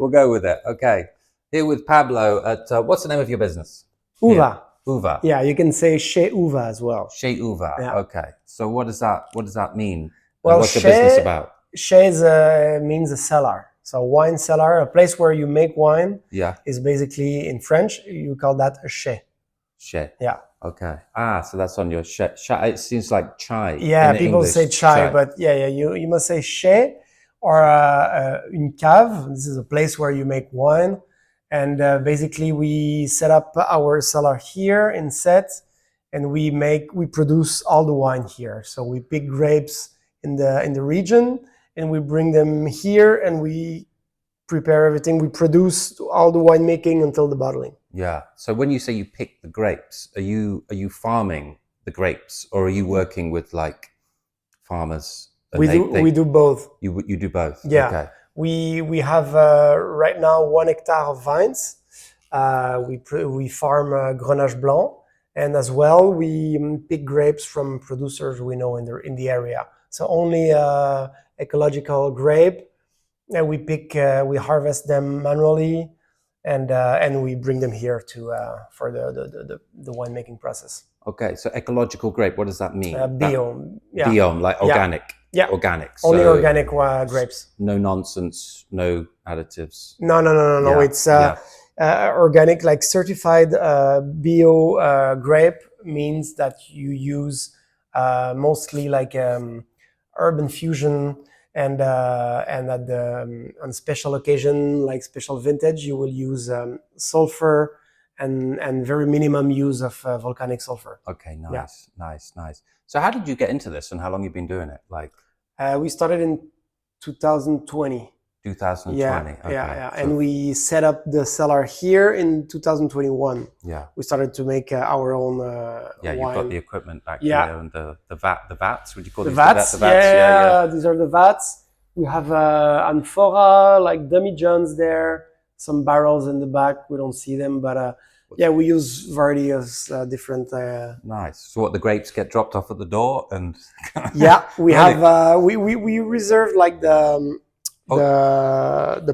We'll go with it. Okay. Here with Pablo at what's the name of your business? Uva. Uva. Yeah, you can say chez Uva as well. Chez Uva. Yeah. Okay. So what does that mean? Well, what's the business about? Chez means a cellar. So wine cellar, a place where you make wine. Yeah. Is basically in French you call that a chez. Chez. Yeah. Okay. So that's on your chez. It seems like chai. Yeah, in people English, say chai, but you must say chez or une cave. This is a place where you make wine, and basically we set up our cellar here in Sete, and we produce all the wine here. So we pick grapes in the region, and we bring them here, and we prepare everything. We produce all the winemaking until the bottling. Yeah. So when you say you pick the grapes, are you farming the grapes, or are you working with like farmers? We do both. You do both. Yeah. Okay. We have right now 1 hectare of vines. We farm Grenache Blanc, and as well we pick grapes from producers we know in the area. So only ecological grape, and we harvest them manually, and we bring them here for the winemaking process. Okay, so ecological grape, what does that mean? Biome. Yeah. Biome, like organic. Yeah. Organic. Only organic grapes. No nonsense, no additives. No. Yeah. It's organic, like certified bio grape means that you use mostly like herb infusion, and on special occasion, like special vintage, you will use sulfur and very minimum use of volcanic sulfur. Okay, nice, yeah. Nice. So how did you get into this, and how long have you been doing it? Like, we started in 2020. 2020. Yeah, okay. yeah. So, and we set up the cellar here in 2021. Yeah. We started to make our own wine. You've got the equipment back here, and the vats. Would you call the these vats? The vats? Yeah, these are the vats. We have amphora, like demi johns there. Some barrels in the back. We don't see them, but we use variety of different. Nice. So what, the grapes get dropped off at the door, and yeah, we have we reserved like the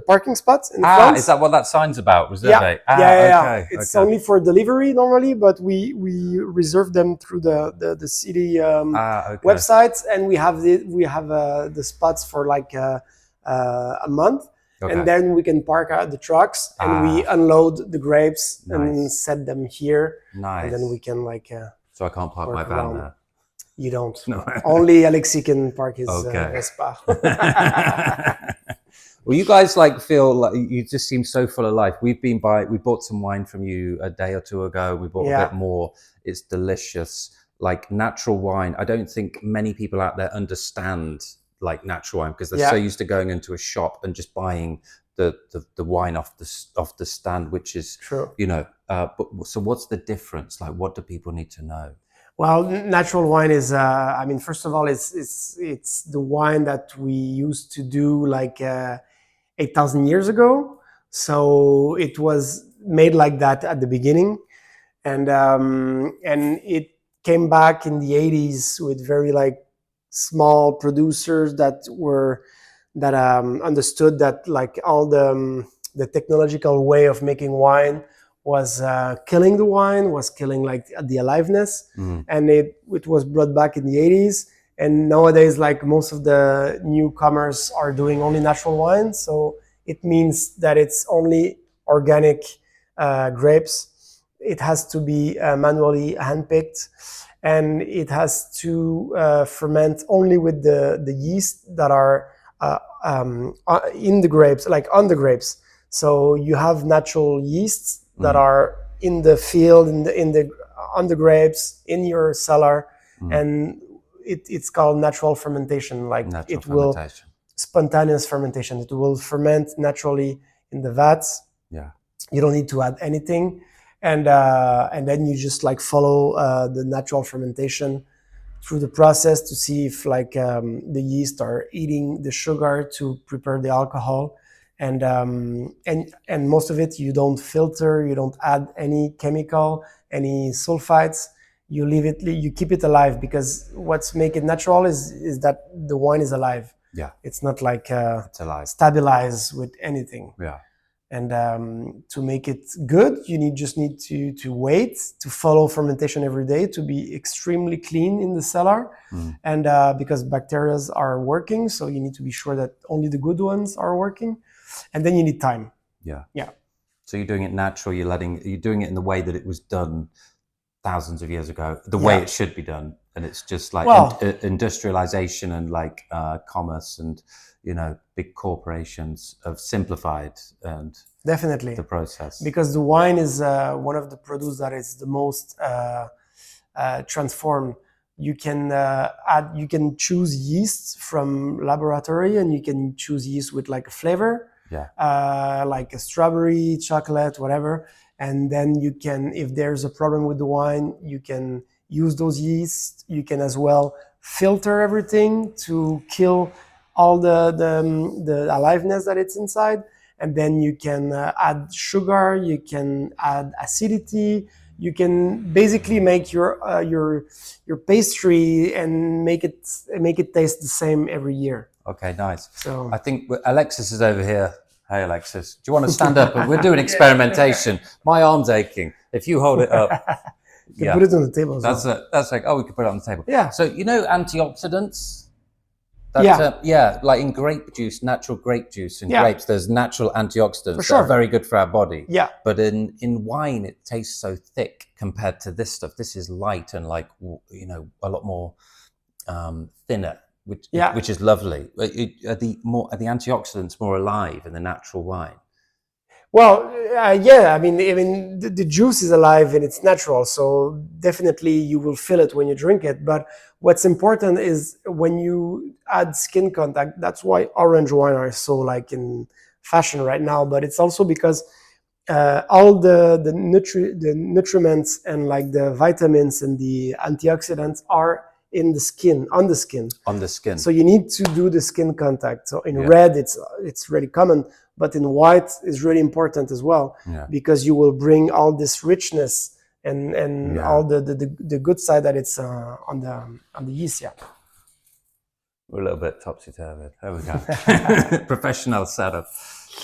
parking spots in the front. Is that what that sign's about? Reserve? Yeah. Okay, it's only for delivery normally, but we reserve them through the city websites, and we have the spots for like a month. Okay. And then we can park out the trucks, and we unload the grapes and set them here. Nice. And then we can like. So I can't park my van there. You don't. No. Only Alexis can park his Vespa. Well, you guys feel like you just seem so full of life. We bought some wine from you a day or two ago. We bought a bit more. It's delicious, like natural wine. I don't think many people out there understand like natural wine, because they're so used to going into a shop and just buying the wine off the stand, which is true. But so what's the difference? Like, what do people need to know? Well, natural wine is, first of all, it's the wine that we used to do like 8,000 years ago. So it was made like that at the beginning, and it came back in the 80s with very like small producers that understood that like all the technological way of making wine was killing the wine, was killing like the aliveness, and it was brought back in the 80s. And nowadays, like most of the newcomers are doing only natural wine, so it means that it's only organic grapes. It has to be manually handpicked, and it has to ferment only with the yeast that are in the grapes, like on the grapes. So you have natural yeasts that are in the field, on the grapes, in your cellar, and it's called natural fermentation. Like spontaneous fermentation. It will ferment naturally in the vats. Yeah, you don't need to add anything, and then you just like follow the natural fermentation through the process to see if like the yeast are eating the sugar to prepare the alcohol. And most of it you don't filter, you don't add any chemical, any sulfites. You leave it, you keep it alive, because what's make it natural is that the wine is alive. Yeah, it's not like it's alive, stabilized with anything. Yeah. And to make it good, you just need to wait, to follow fermentation every day, to be extremely clean in the cellar. And because bacteria are working, so you need to be sure that only the good ones are working. And then you need time. Yeah. Yeah. So you're doing it natural. You're doing it in the way that it was done thousands of years ago, the way it should be done. And it's just like industrialization and like commerce and, you know, big corporations have simplified and definitely the process. Because the wine is one of the produce that is the most transformed. You can you can choose yeast from laboratory, and you can choose yeast with like a flavor, like a strawberry, chocolate, whatever. And then you can, if there's a problem with the wine, you can use those yeast. You can as well filter everything to kill all the aliveness that it's inside. And then you can add sugar, you can add acidity, you can basically make your pastry and make it taste the same every year. Okay, nice. So I think Alexis is over here. Hey, Alexis, do you want to stand up? We're doing experimentation. My arm's aching. If you hold it up. You can put it on the table as well. That's like, we could put it on the table. Yeah. So, you know, antioxidants? Like in grape juice, natural grape juice in grapes, there's natural antioxidants that are very good for our body. Yeah. But in wine, it tastes so thick compared to this stuff. This is light and like, you know, a lot more thinner, which is lovely. Are the antioxidants more alive in the natural wine? Well, yeah. I mean, the juice is alive and it's natural, so definitely you will feel it when you drink it. But what's important is when you add skin contact. That's why orange wine are so like in fashion right now. But it's also because all the nutriments and like the vitamins and the antioxidants are in the skin, on the skin. So you need to do the skin contact. So in red, it's really common. But in white is really important as well, because you will bring all this richness and all the good side that it's on the yeast. Yeah, we're a little bit topsy turvy. There we go. Professional setup.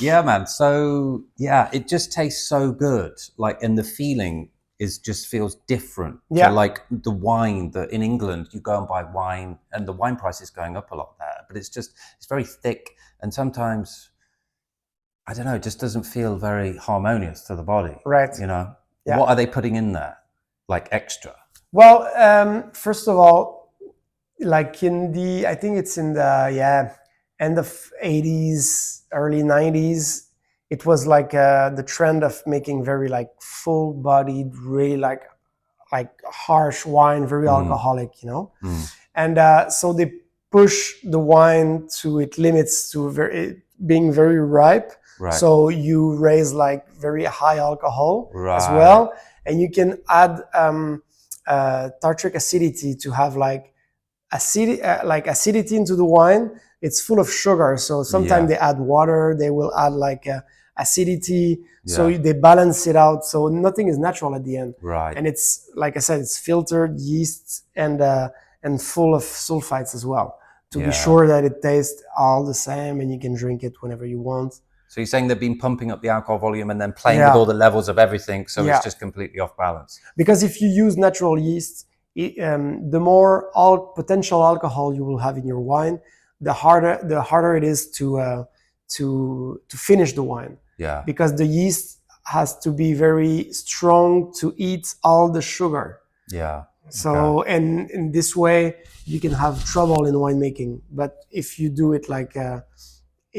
Yeah, man. So yeah, it just tastes so good. Like, and the feeling just feels different. Yeah. So like the wine that in England you go and buy wine, and the wine price is going up a lot there, but it's very thick, and sometimes, I don't know, it just doesn't feel very harmonious to the body. Right. You know? Yeah. What are they putting in there? Like extra? Well, first of all, like I think it's in the, end of 80s, early 90s, it was like the trend of making very like full-bodied, really like harsh wine, very alcoholic, you know? And so they push the wine to its limits, to being very ripe. Right. So you raise like very high alcohol as well, and you can add tartric acidity to have like acidity into the wine. It's full of sugar, so sometimes they add water. They will add like acidity, so they balance it out. So nothing is natural at the end. Right. And it's, like I said, it's filtered yeast and full of sulfites as well, to be sure that it tastes all the same and you can drink it whenever you want. So you're saying they've been pumping up the alcohol volume and then playing with all the levels of everything, so it's just completely off balance. Because if you use natural yeast, the more potential alcohol you will have in your wine, the harder it is to finish the wine. Yeah. Because the yeast has to be very strong to eat all the sugar. Yeah. So, and in this way, you can have trouble in winemaking. But if you do it like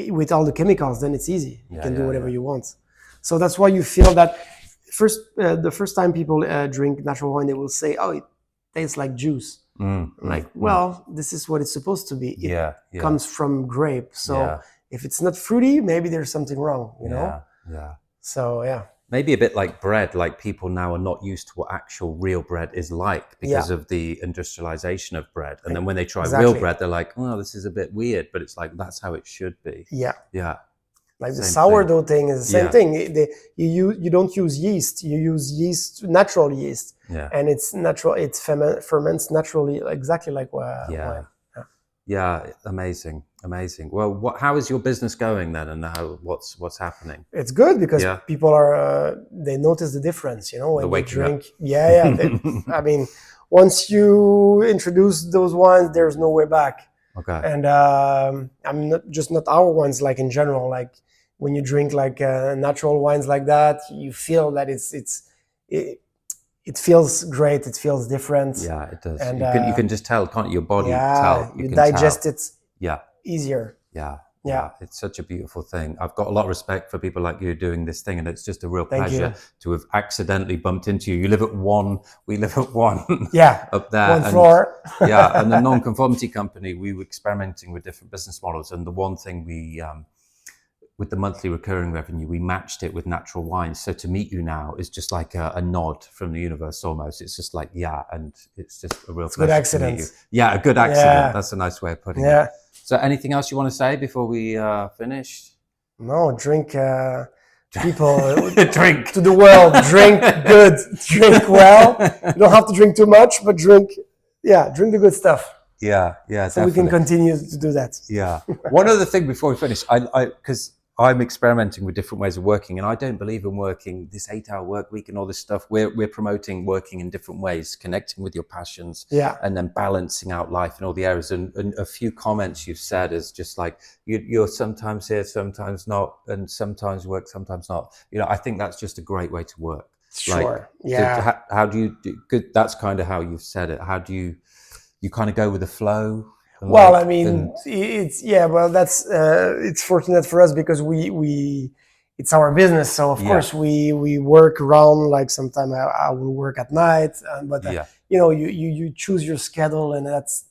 with all the chemicals, then it's easy. You can do whatever you want. So that's why you feel that the first time people drink natural wine, they will say, "Oh, it tastes like juice." Well, this is what it's supposed to be. It comes from grape. So if it's not fruity, maybe there's something wrong, you know? Yeah. So, yeah. Maybe a bit like bread, like people now are not used to what actual real bread is like because of the industrialization of bread. And then when they try real bread, they're like, oh, this is a bit weird, but it's like, that's how it should be. Yeah. Yeah. Like the sourdough thing is the same thing. You don't use yeast, you use natural yeast. Yeah. And it's natural, it ferments naturally, exactly like wine. Yeah, amazing. Amazing. Well, how is your business going then, and what's happening? It's good because people are they notice the difference, you know, when they drink. I mean, once you introduce those wines, there's no way back. Okay. And I mean, not our wines, like in general, like when you drink like natural wines like that, you feel that it feels great. It feels different. Yeah, it does. And you can just tell, can't you? Your body tell. You digest it. Easier. Yeah, it's such a beautiful thing. I've got a lot of respect for people like you doing this thing, and it's just a real pleasure to have accidentally bumped into you. You live at 1, we live at 1. Up there. 1 floor. And the nonconformity company, we were experimenting with different business models, and the one thing we with the monthly recurring revenue, we matched it with natural wines. So to meet you now is just like a nod from the universe almost. It's just like, and it's just a real pleasure. Good accident. Yeah, a good accident. That's a nice way of putting it. So anything else you want to say before we finish? No, drink, people. Drink. To the world, drink good, drink well. You don't have to drink too much, but drink the good stuff. Yeah, so definitely. We can continue to do that. Yeah. One other thing before we finish, because I'm experimenting with different ways of working, and I don't believe in working this 8-hour work week and all this stuff. We're promoting working in different ways, connecting with your passions, and then balancing out life in all the areas. And a few comments you've said is just like you're sometimes here, sometimes not, and sometimes work, sometimes not. You know, I think that's just a great way to work. Sure. How do you do? Good. That's kind of how you've said it. How do you kind of go with the flow? Well, I mean, that's it's fortunate for us because we it's our business. So of course we work around, like sometimes I will work at night, but you know, you choose your schedule, and that's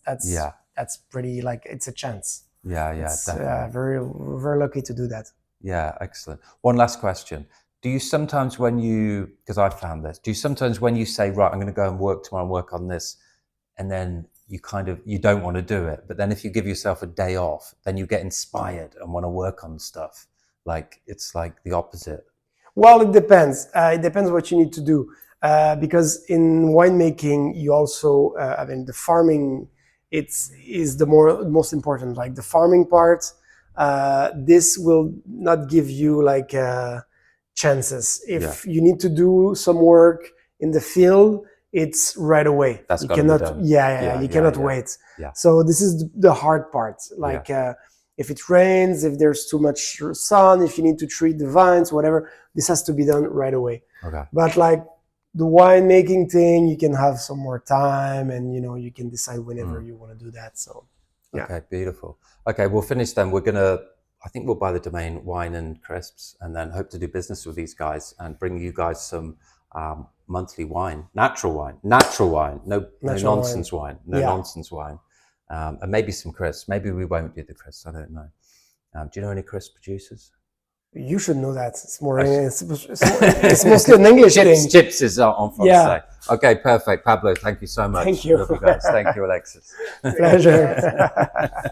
pretty, like, it's a chance. Definitely. Very lucky to do that. Yeah, excellent. One last question. Do you sometimes because I found this, do you sometimes when you say, right, I'm going to go and work tomorrow and work on this, and then you don't want to do it, but then if you give yourself a day off, then you get inspired and want to work on stuff? Like, it's like the opposite. Well, it depends. It depends what you need to do, because in winemaking, you also, I mean, the farming, is the most important. Like the farming part, this will not give you like chances. If you need to do some work in the field, it's right away. You cannot, you cannot wait. So this is the hard part. Like if it rains, if there's too much sun, if you need to treat the vines, whatever, this has to be done right away. But like the winemaking thing, you can have some more time, and you know, you can decide whenever you want to do that. So okay, beautiful. Okay, we'll finish then. I think we'll buy the domain Wine and Crisps, and then hope to do business with these guys and bring you guys some monthly wine, natural wine, no nonsense wine, nonsense wine, and maybe some crisps. Maybe we won't do the crisps, I don't know. Do you know any crisp producers? You should know that. It's more. It's mostly an English thing. Chips is on Francais. Okay, perfect. Pablo, thank you so much. Thank you. Love you guys. Thank you, Alexis. Pleasure.